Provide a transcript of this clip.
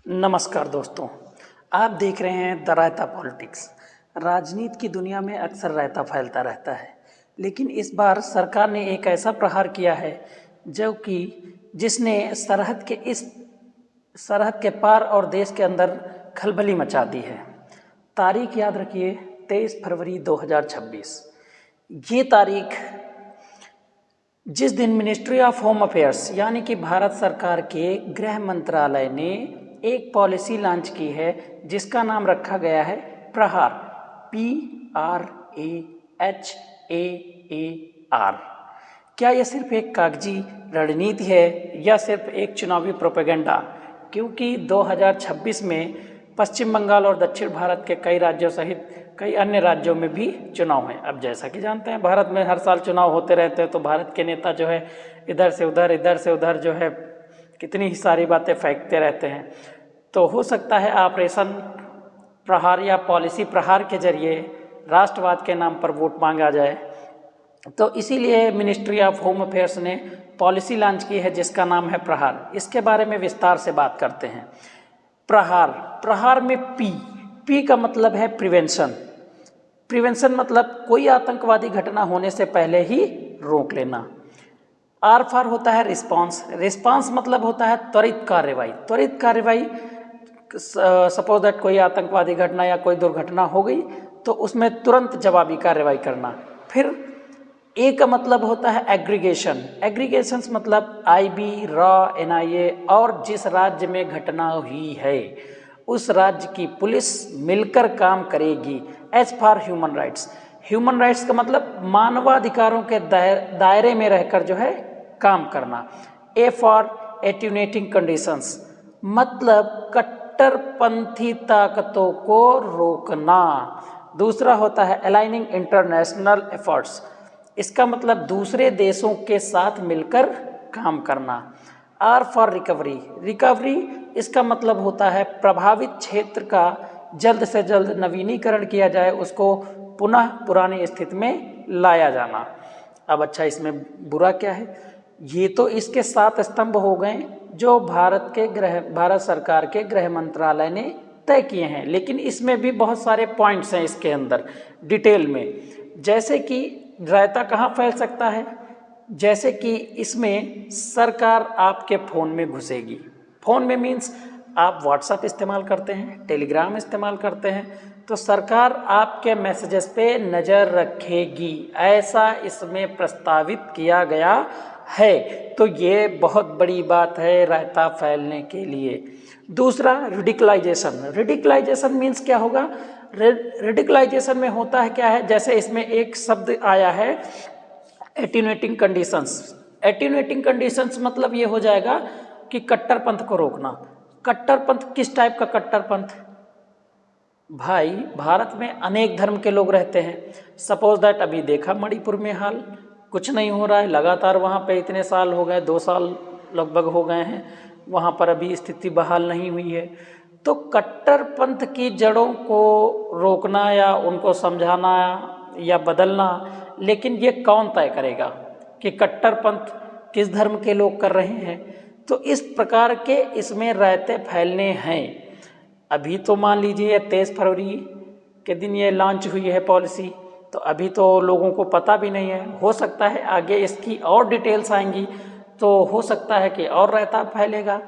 नमस्कार दोस्तों, आप देख रहे हैं द रायता पॉलिटिक्स। राजनीति की दुनिया में अक्सर रायता फैलता रहता है, लेकिन इस बार सरकार ने एक ऐसा प्रहार किया है जिसने सरहद के पार और देश के अंदर खलबली मचा दी है। तारीख याद रखिए, 23 फरवरी 2026। ये तारीख जिस दिन मिनिस्ट्री ऑफ होम अफेयर्स यानी कि भारत सरकार के गृह मंत्रालय ने एक पॉलिसी लॉन्च की है जिसका नाम रखा गया है प्रहार, PRAHAR। क्या यह सिर्फ एक कागजी रणनीति है या सिर्फ एक चुनावी प्रोपेगेंडा? क्योंकि 2026 में पश्चिम बंगाल और दक्षिण भारत के कई राज्यों सहित कई अन्य राज्यों में भी चुनाव हैं। अब जैसा कि जानते हैं, भारत में हर साल चुनाव होते रहते हैं, तो भारत के नेता जो है इधर से उधर जो है कितनी ही सारी बातें फेंकते रहते हैं। तो हो सकता है ऑपरेशन प्रहार या पॉलिसी प्रहार के जरिए राष्ट्रवाद के नाम पर वोट मांगा जाए। तो इसीलिए मिनिस्ट्री ऑफ होम अफेयर्स ने पॉलिसी लॉन्च की है जिसका नाम है प्रहार। इसके बारे में विस्तार से बात करते हैं। प्रहार में पी का मतलब है प्रिवेंशन मतलब कोई आतंकवादी घटना होने से पहले ही रोक लेना। आर फॉर होता है रिस्पांस मतलब होता है त्वरित कार्रवाई। सपोज दैट कोई आतंकवादी घटना या कोई दुर्घटना हो गई तो उसमें तुरंत जवाबी कार्रवाई करना। फिर ए का मतलब होता है एग्रीगेशंस मतलब IB, रॉ, NIA और जिस राज्य में घटना हुई है उस राज्य की पुलिस मिलकर काम करेगी। एच फॉर ह्यूमन राइट्स का मतलब मानवाधिकारों के दायरे में रहकर जो है काम करना। ए फॉर एटेन्यूएटिंग कंडीशंस मतलब कट्टरपंथी ताकतों को रोकना। दूसरा होता है अलाइनिंग इंटरनेशनल एफर्ट्स, इसका मतलब दूसरे देशों के साथ मिलकर काम करना। आर फॉर रिकवरी इसका मतलब होता है प्रभावित क्षेत्र का जल्द से जल्द नवीनीकरण किया जाए, उसको पुनः पुरानी स्थिति में लाया जाना। अब अच्छा, इसमें बुरा क्या है? ये तो इसके 7 स्तंभ हो गए जो भारत सरकार के गृह मंत्रालय ने तय किए हैं, लेकिन इसमें भी बहुत सारे पॉइंट्स हैं इसके अंदर डिटेल में। जैसे कि रायता कहाँ फैल सकता है? जैसे कि इसमें सरकार आपके फ़ोन में घुसेगी। फ़ोन में मीन्स आप व्हाट्सएप इस्तेमाल करते हैं, टेलीग्राम इस्तेमाल करते हैं, तो सरकार आपके मैसेजेस पे नज़र रखेगी, ऐसा इसमें प्रस्तावित किया गया है। तो ये बहुत बड़ी बात है रायता फैलने के लिए। दूसरा रेडिकलाइजेशन मीन्स क्या होगा? रेडिकलाइजेशन में होता है क्या है, जैसे इसमें एक शब्द आया है एटेन्यूएटिंग कंडीशंस मतलब ये हो जाएगा कि कट्टरपंथ को रोकना। कट्टरपंथ किस टाइप का कट्टरपंथ? भाई, भारत में अनेक धर्म के लोग रहते हैं। सपोज दैट अभी देखा मणिपुर में हाल कुछ नहीं हो रहा है, लगातार वहाँ पे इतने साल हो गए, 2 साल लगभग हो गए हैं, वहाँ पर अभी स्थिति बहाल नहीं हुई है। तो कट्टरपंथ की जड़ों को रोकना या उनको समझाना या बदलना, लेकिन ये कौन तय करेगा कि कट्टरपंथ किस धर्म के लोग कर रहे हैं? तो इस प्रकार के इसमें रायते फैलने हैं। अभी तो मान लीजिए 23 फरवरी के दिन ये लॉन्च हुई है पॉलिसी, तो अभी तो लोगों को पता भी नहीं है। हो सकता है आगे इसकी और डिटेल्स आएंगी तो हो सकता है कि और रायता फैलेगा।